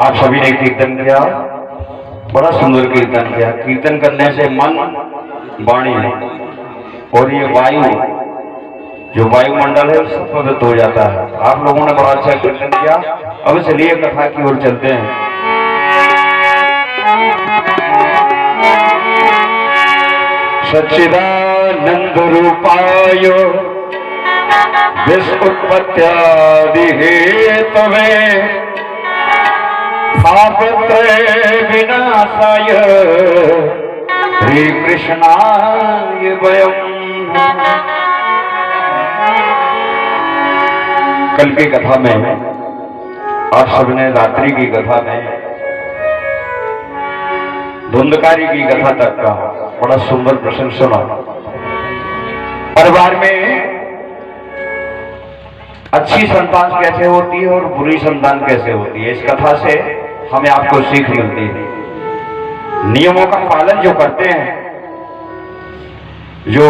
आप सभी ने कीर्तन किया, बड़ा सुंदर कीर्तन किया। कीर्तन करने से मन, वाणी और ये वायु, जो वायुमंडल है सब पवित्र हो जाता है। आप लोगों ने बड़ा अच्छा कीर्तन किया। अब चलिए कथा की ओर चलते हैं। सच्चिदानंद रूपाय विश्व उत्पत्त्यादि हेतवे पापत्रय विनाशाय श्री कृष्णाय वयम्। कल की कथा में आप सबने रात्रि की कथा में धुंधकारी की कथा तक का बड़ा सुंदर प्रसंग सुना। परिवार में अच्छी संतान कैसे होती है और बुरी संतान कैसे होती है, इस कथा से हमें आपको सीख मिलती है। नियमों का पालन जो करते हैं, जो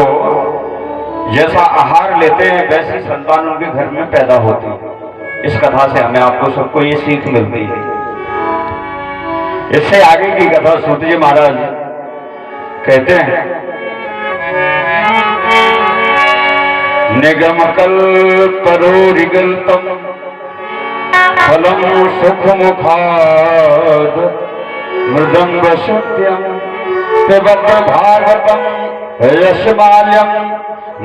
जैसा आहार लेते हैं वैसी संतान उनके घर में पैदा होती है। इस कथा से हमें आपको सबको ये सीख मिलती है। इससे आगे की कथा सूत जी महाराज कहते हैं, निगम कल्परोरिगल्पम फलम सुख मुखाद मृदंग सत्यम पिबत भागवतम यशमाल्यम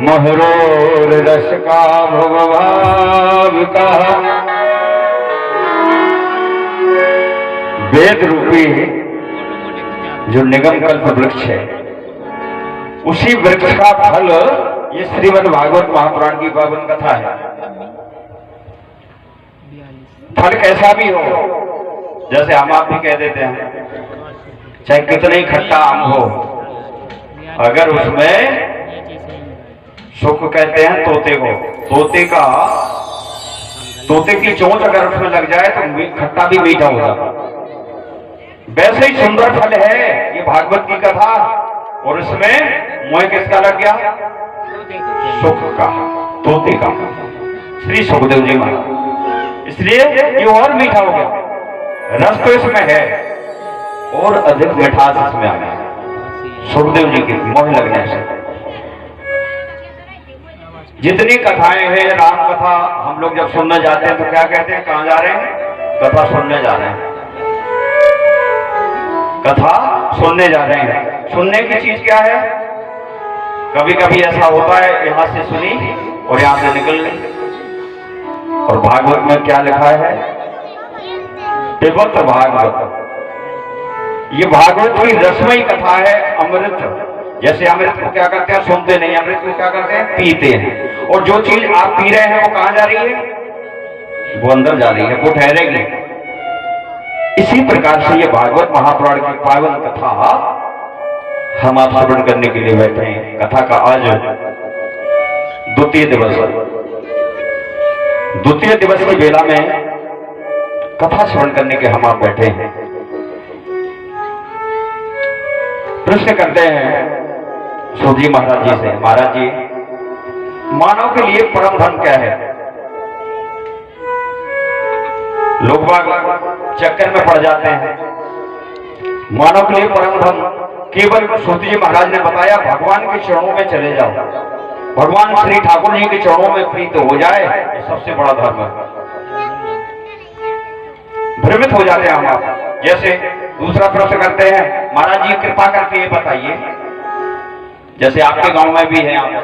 महरोर रस का भवभाव का। वेद रूपी जो निगम कल्प वृक्ष है, उसी वृक्ष का फल ये श्रीमद् भागवत महापुराण की पावन कथा है। फल कैसा भी हो, जैसे हम आप भी कह देते हैं, चाहे कितना ही खट्टा आम हो, अगर उसमें सुख कहते हैं तोते को, तोते की चोंच अगर उसमें लग जाए तो खट्टा भी मीठा हो जाता। वैसे ही सुंदर फल है ये भागवत की कथा, और इसमें मोह किसका लग गया? सुख का, तोते का, श्री सुखदेव जी महाराज। इसलिए ये और मीठा हो गया। रस तो इसमें है और अधिक मिठास इसमें आ गया सुखदेव जी की मोह लगने से। जितनी कथाएं हैं, राम कथा हम लोग जब सुनने जाते हैं तो क्या कहते हैं? कहां जा रहे हैं? कथा सुनने जा रहे हैं। कथा सुनने जा रहे हैं। सुनने की चीज क्या है? कभी कभी ऐसा होता है यहां से सुनी और यहां से निकल गई। और भागवत में क्या लिखा है? पिबत भागवत। ये भागवत की रसमयी कथा है, अमृत। जैसे अमृत को क्या करते हैं? सुनते नहीं, अमृत को क्या करते हैं? पीते हैं। और जो चीज आप पी रहे हैं वो कहां जा रही है? वो अंदर जा रही है, वो ठहरेगी। इसी प्रकार से ये भागवत महापुराण की पावन कथा हम आप श्रवण करने के लिए बैठे हैं। कथा का आज द्वितीय दिवस है। द्वितीय दिवस की बेला में कथा श्रवण करने के हम आप बैठे हैं। प्रश्न करते हैं सूत जी महाराज जी से, महाराज जी, मानव के लिए परम धन क्या है? लोग बाग चक्कर में पड़ जाते हैं। मानव के लिए परम धन केवल सूत जी महाराज ने बताया, भगवान के चरणों में चले जाओ, भगवान श्री ठाकुर जी के चरणों में प्रीत हो जाए, ये सबसे बड़ा धर्म है। भ्रमित हो जाते हैं हम आप। जैसे दूसरा प्रश्न करते हैं, महाराज जी कृपा करके ये बताइए, जैसे आपके गांव में भी है, यहाँ पे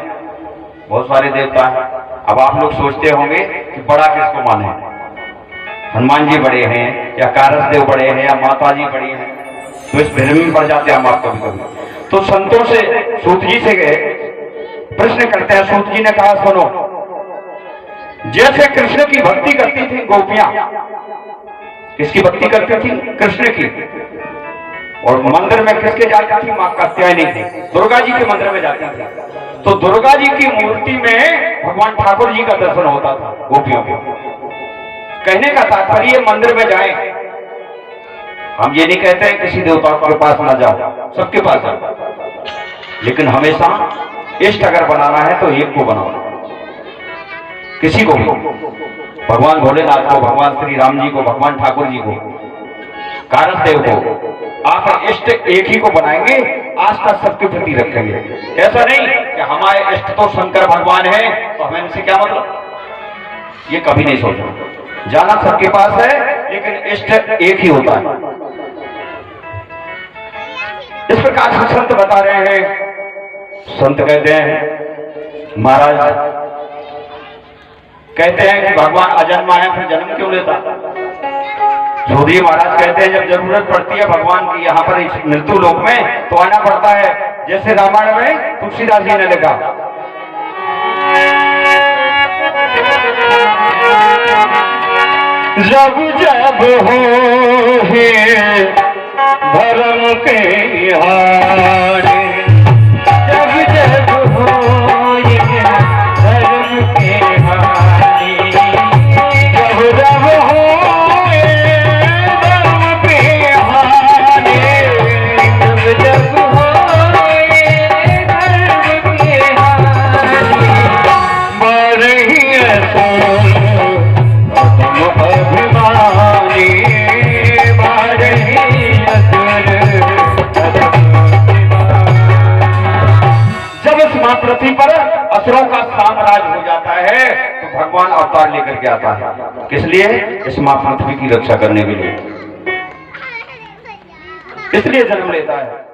बहुत सारे देवता हैं। अब आप लोग सोचते होंगे कि बड़ा किसको माने, हनुमान जी बड़े हैं या कारस देव बड़े हैं या माता जी बड़ी हैं, तो इस भ्रम में पड़ जाते हैं हम आप कभी कभी। तो संतों से सूत जी से गए, प्रश्न करते हैं। सूत जी ने कहा, सुनो, जैसे कृष्ण की भक्ति करती थी गोपियां, किसकी भक्ति करती थी? कृष्ण की। और मंदिर में किसके जाती थी? मां कात्यायनी थी, दुर्गा जी के मंदिर में जाती थी। तो दुर्गा जी की मूर्ति में भगवान ठाकुर जी का दर्शन होता था गोपियों को। कहने का तात्पर्य मंदिर में जाएं, हम ये नहीं कहते हैं किसी देवता के पास ना जाओ, सबके पास जाओ, लेकिन हमेशा इष्ट अगर बनाना है तो एक को बनाओ, किसी को भी, भगवान भोलेनाथ को, भगवान श्री राम जी को, भगवान ठाकुर जी को। कारसदेव को आप इष्ट एक ही को बनाएंगे, आस्था सबके प्रति रखेंगे। ऐसा नहीं कि हमारे इष्ट तो शंकर भगवान है तो हमें इनसे क्या मतलब, ये कभी नहीं सोचो। जाना सबके पास है लेकिन इष्ट एक ही होता है। इस प्रकार से संत बता रहे हैं। संत कहते हैं, महाराज कहते हैं कि भगवान अजन्मा है, फिर जन्म क्यों लेता? जोधी महाराज कहते हैं जब जरूरत पड़ती है भगवान की यहाँ पर इस मृत्यु लोक में तो आना पड़ता है। जैसे रामायण में तुलसीदास जी ने लिखा, जब जब हो धर्म के हारे, जब जब हो धर्म के हारे, जब जब हो धर्म के हारे, जब जब हो धर्म के हारे, मारे अभिमानी मारे जब इस मां पृथ्वी पर असुरों का साम्राज्य हो जाता है तो भगवान अवतार लेकर के आता है। किस लिए? इस मां पृथ्वी की रक्षा करने के लिए, इसलिए जन्म लेता है।